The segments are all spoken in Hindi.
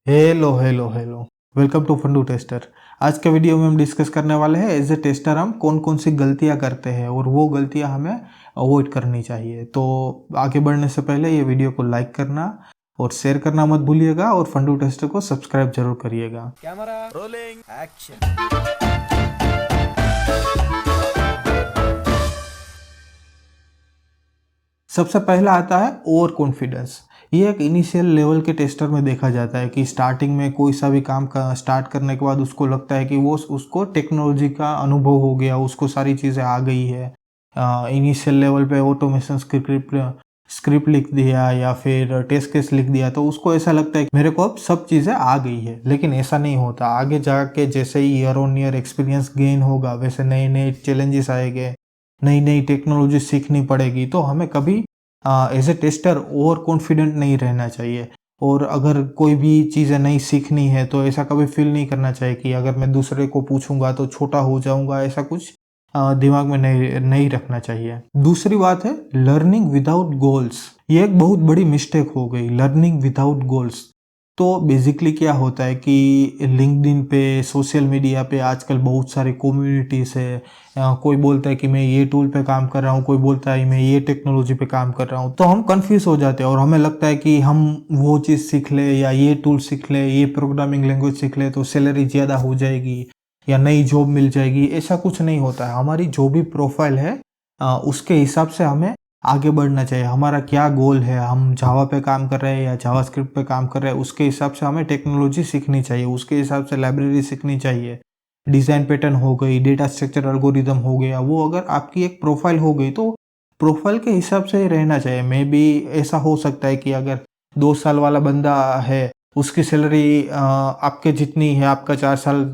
Hello hello hello. Welcome to Fundoo tester. आज के वीडियो में हम डिस्कस करने वाले हैं एज ए टेस्टर हम कौन कौन सी गलतियां करते हैं और वो गलतियां हमें अवॉइड करनी चाहिए। तो आगे बढ़ने से पहले ये वीडियो को लाइक करना और शेयर करना मत भूलिएगा और फंडू टेस्टर को सब्सक्राइब जरूर करिएगा। Camera rolling action. सबसे पहला आता है ओवर कॉन्फिडेंस। ये एक इनिशियल लेवल के टेस्टर में देखा जाता है कि स्टार्टिंग में कोई सा भी काम का स्टार्ट करने के बाद उसको लगता है कि वो उसको टेक्नोलॉजी का अनुभव हो गया, उसको सारी चीज़ें आ गई है। इनिशियल लेवल पे ऑटोमेशन स्क्रिप्ट लिख दिया या फिर टेस्ट केस लिख दिया तो उसको ऐसा लगता है कि मेरे को अब सब चीज़ें आ गई है, लेकिन ऐसा नहीं होता। आगे जाके जैसे ही year on year experience gain होगा वैसे नए नए चैलेंजेस आएंगे, नई नई टेक्नोलॉजी सीखनी पड़ेगी। तो हमें कभी as a tester over confident नहीं रहना चाहिए। और अगर कोई भी चीज़ें नई सीखनी है तो ऐसा कभी फील नहीं करना चाहिए कि अगर मैं दूसरे को पूछूंगा तो छोटा हो जाऊंगा, ऐसा कुछ दिमाग में नहीं रखना चाहिए। दूसरी बात है लर्निंग विदाउट गोल्स। ये एक बहुत बड़ी मिस्टेक हो गई, लर्निंग विदाउट गोल्स। तो बेसिकली क्या होता है कि लिंक्डइन पे, सोशल मीडिया पे आजकल बहुत सारी कम्युनिटीज़ है। कोई बोलता है कि मैं ये टूल पे काम कर रहा हूँ, कोई बोलता है मैं ये टेक्नोलॉजी पे काम कर रहा हूँ। तो हम कंफ्यूज हो जाते हैं और हमें लगता है कि हम वो चीज़ सीख ले या ये टूल सीख ले, ये प्रोग्रामिंग लैंग्वेज सीख ले तो सैलरी ज़्यादा हो जाएगी या नई जॉब मिल जाएगी। ऐसा कुछ नहीं होता है। हमारी जो भी प्रोफाइल है उसके हिसाब से हमें आगे बढ़ना चाहिए। हमारा क्या गोल है, हम जावा पे काम कर रहे हैं या जावास्क्रिप्ट पे काम कर रहे हैं, उसके हिसाब से हमें टेक्नोलॉजी सीखनी चाहिए, उसके हिसाब से लाइब्रेरी सीखनी चाहिए। डिज़ाइन पैटर्न हो गई, डेटा स्ट्रक्चर एल्गोरिदम हो गया, वो अगर आपकी एक प्रोफाइल हो गई तो प्रोफाइल के हिसाब से रहना चाहिए। मे बी ऐसा हो सकता है कि अगर 2 साल वाला बंदा है उसकी सैलरी आपके जितनी है, आपका 4 साल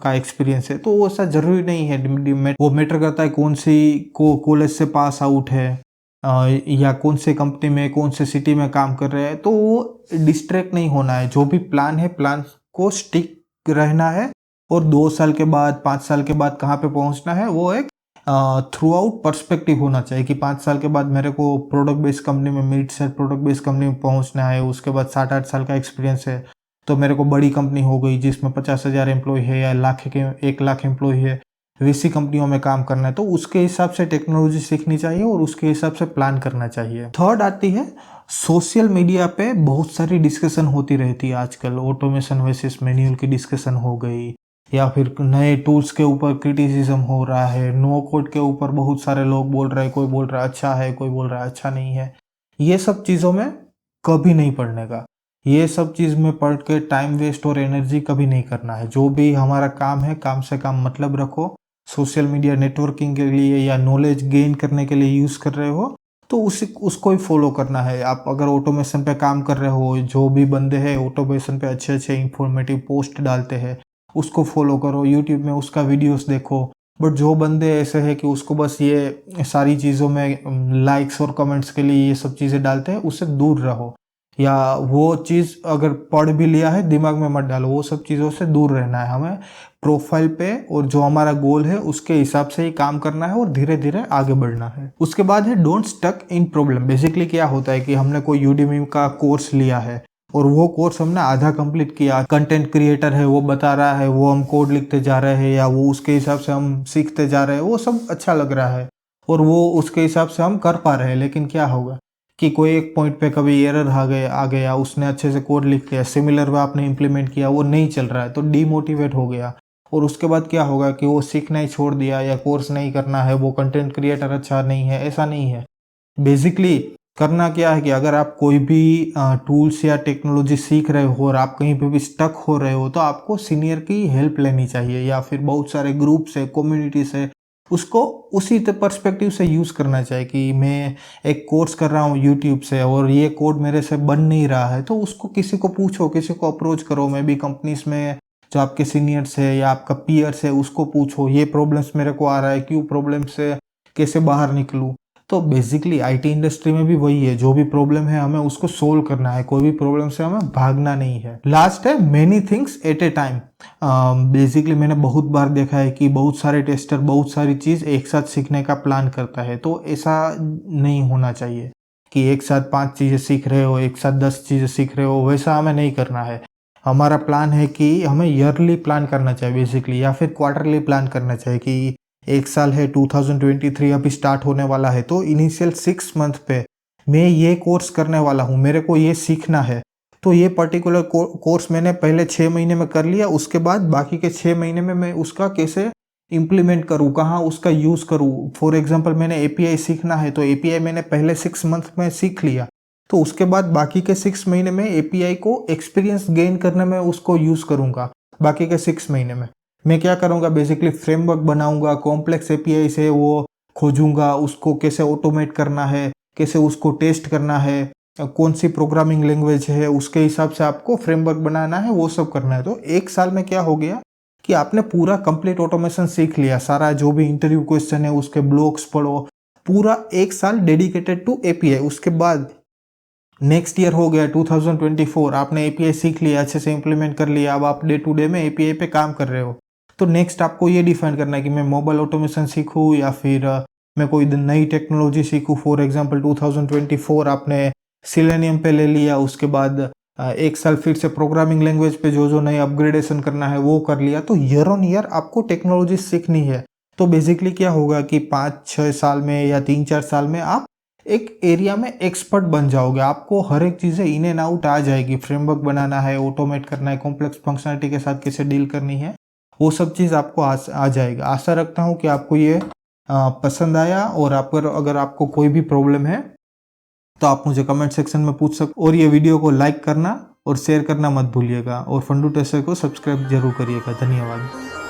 का एक्सपीरियंस है, तो वो ऐसा ज़रूरी नहीं है। वो मैटर करता है कौन सी कॉलेज से पास आउट है या कौन से कंपनी में, कौन से सिटी में काम कर रहे हैं। तो वो डिस्ट्रैक्ट नहीं होना है। जो भी प्लान है, प्लान को स्टिक रहना है। और 2 साल के बाद, 5 साल के बाद कहाँ पे पहुंचना है, वो एक थ्रू आउट पर्सपेक्टिव होना चाहिए कि 5 साल के बाद मेरे को प्रोडक्ट बेस्ड कंपनी में, mid set product based company में पहुंचना है। उसके बाद 7-8 साल का एक्सपीरियंस है तो मेरे को बड़ी कंपनी हो गई जिसमें 50,000 एम्प्लॉय है या 1 लाख एम्प्लॉय है, वैसी कंपनियों में काम करना है। तो उसके हिसाब से टेक्नोलॉजी सीखनी चाहिए और उसके हिसाब से प्लान करना चाहिए। थर्ड आती है सोशल मीडिया पे बहुत सारी डिस्कशन होती रहती है आजकल। ऑटोमेशन वर्सेस मैनुअल की डिस्कशन हो गई या फिर नए टूल्स के ऊपर क्रिटिसिज्म हो रहा है, नो कोड के ऊपर बहुत सारे लोग बोल रहे हैं। कोई बोल रहा है अच्छा है, कोई बोल रहा है अच्छा नहीं है। ये सब चीज़ों में कभी नहीं पढ़ने का। ये सब चीज़ में पढ़ के टाइम वेस्ट और एनर्जी कभी नहीं करना है। जो भी हमारा काम है, काम से काम मतलब रखो। सोशल मीडिया नेटवर्किंग के लिए या नॉलेज गेन करने के लिए यूज़ कर रहे हो तो उसको ही फॉलो करना है। आप अगर ऑटोमेशन पे काम कर रहे हो, जो भी बंदे हैं ऑटोमेशन पे अच्छे अच्छे इंफॉर्मेटिव पोस्ट डालते हैं, उसको फॉलो करो, यूट्यूब में उसका वीडियोस देखो। बट जो बंदे ऐसे हैं कि उसको बस ये सारी चीज़ों में लाइक्स और कमेंट्स के लिए ये सब चीज़ें डालते हैं, उससे दूर रहो। या वो चीज़ अगर पढ़ भी लिया है दिमाग में मत डालो, वो सब चीज़ों से दूर रहना है। हमें प्रोफाइल पे और जो हमारा गोल है उसके हिसाब से ही काम करना है और धीरे धीरे आगे बढ़ना है। उसके बाद है don't stuck in problem. Basically क्या होता है कि हमने कोई यूडेमी का कोर्स लिया है और वो कोर्स हमने आधा कंप्लीट किया, कंटेंट क्रिएटर है वो बता रहा है, वो हम कोड लिखते जा रहे हैं या वो उसके हिसाब से हम सीखते जा रहे हैं, वो सब अच्छा लग रहा है और वो उसके हिसाब से हम कर पा रहे हैं। लेकिन क्या होगा कि कोई एक पॉइंट पे कभी एरर आ गया, उसने अच्छे से कोड लिख लिया, सिमिलर वे आपने इम्प्लीमेंट किया, वो नहीं चल रहा है तो डीमोटिवेट हो गया। और उसके बाद क्या होगा कि वो सीखना ही छोड़ दिया या कोर्स नहीं करना है, वो कंटेंट क्रिएटर अच्छा नहीं है, ऐसा नहीं है। बेसिकली करना क्या है कि अगर आप कोई भी टूल्स या टेक्नोलॉजी सीख रहे हो और आप कहीं पे भी स्टक हो रहे हो तो आपको सीनियर की हेल्प लेनी चाहिए या फिर बहुत सारे ग्रुप्स है, कम्युनिटीज है, उसको उसी पर्सपेक्टिव से यूज़ करना चाहिए कि मैं एक कोर्स कर रहा हूँ यूट्यूब से और ये कोड मेरे से बन नहीं रहा है, तो उसको किसी को पूछो, किसी को अप्रोच करो। मे भी कंपनीज में जो आपके सीनियर्स है या आपका पीयर्स है उसको पूछो ये प्रॉब्लम्स मेरे को आ रहा है, क्यों प्रॉब्लम से कैसे बाहर निकलूँ। तो बेसिकली आईटी इंडस्ट्री में भी वही है, जो भी प्रॉब्लम है हमें उसको सोल्व करना है, कोई भी प्रॉब्लम से हमें भागना नहीं है। लास्ट है many things at A time. Basically मैंने बहुत बार देखा है कि बहुत सारे टेस्टर बहुत सारी चीज़ एक साथ सीखने का प्लान करता है, तो ऐसा नहीं होना चाहिए कि एक साथ 5 चीज़ें सीख रहे हो, एक साथ 10 चीज़ें सीख रहे हो, वैसा हमें नहीं करना है। हमारा प्लान है कि हमें ईयरली प्लान करना चाहिए बेसिकली, या फिर क्वार्टरली प्लान करना चाहिए कि एक साल है 2023 अभी स्टार्ट होने वाला है, तो इनिशियल 6 मंथ पे मैं ये कोर्स करने वाला हूँ, मेरे को ये सीखना है। तो ये पर्टिकुलर कोर्स मैंने पहले 6 महीने में कर लिया, उसके बाद बाकी के 6 महीने में मैं उसका कैसे इम्प्लीमेंट करूँ, कहाँ उसका यूज़ करूँ। फॉर एग्जांपल मैंने एपीआई सीखना है, तो एपीआई मैंने पहले 6 मंथ में सीख लिया, तो उसके बाद बाकी के 6 महीने में एपीआई को एक्सपीरियंस गेन करने में उसको यूज़ करूँगा। बाकी के 6 महीने में मैं क्या करूँगा, बेसिकली फ्रेमवर्क बनाऊँगा, कॉम्प्लेक्स एपीआई से वो खोजूँगा, उसको कैसे ऑटोमेट करना है, कैसे उसको टेस्ट करना है, कौन सी प्रोग्रामिंग लैंग्वेज है, उसके हिसाब से आपको फ्रेमवर्क बनाना है, वो सब करना है। तो एक साल में क्या हो गया कि आपने पूरा कंप्लीट ऑटोमेशन सीख लिया, सारा जो भी इंटरव्यू क्वेश्चन है उसके ब्लॉग्स पढ़ो, पूरा एक साल डेडिकेटेड टू एपीआई। उसके बाद नेक्स्ट ईयर हो गया 2024, आपने एपीआई सीख लिया, अच्छे से इंप्लीमेंट कर लिया, अब आप डे टू डे में एपीआई पे काम कर रहे हो। तो नेक्स्ट आपको ये डिफाइन करना है कि मैं मोबाइल ऑटोमेशन सीखूँ या फिर मैं कोई नई टेक्नोलॉजी सीखूँ। फॉर एग्जांपल 2024 आपने सिलेनियम पे ले लिया, उसके बाद एक साल फिर से प्रोग्रामिंग लैंग्वेज पे जो जो नए अपग्रेडेशन करना है वो कर लिया। तो ईयर ऑन ईयर आपको टेक्नोलॉजी सीखनी है। तो बेसिकली क्या होगा कि 5-6 साल में या 3-4 साल में आप एक एरिया में एक्सपर्ट बन जाओगे, आपको हर एक चीज़ें इन एंड आउट आ जाएगी। फ्रेमवर्क बनाना है, ऑटोमेट करना है, कॉम्प्लेक्स फंक्शनलिटी के साथ कैसे डील करनी है, वो सब चीज़ आपको आ जाएगा। आशा रखता हूँ कि आपको ये पसंद आया, और अगर आपको कोई भी प्रॉब्लम है तो आप मुझे कमेंट सेक्शन में पूछ सकते, और ये वीडियो को लाइक करना और शेयर करना मत भूलिएगा, और फंडू टेस्टर को सब्सक्राइब जरूर करिएगा। धन्यवाद।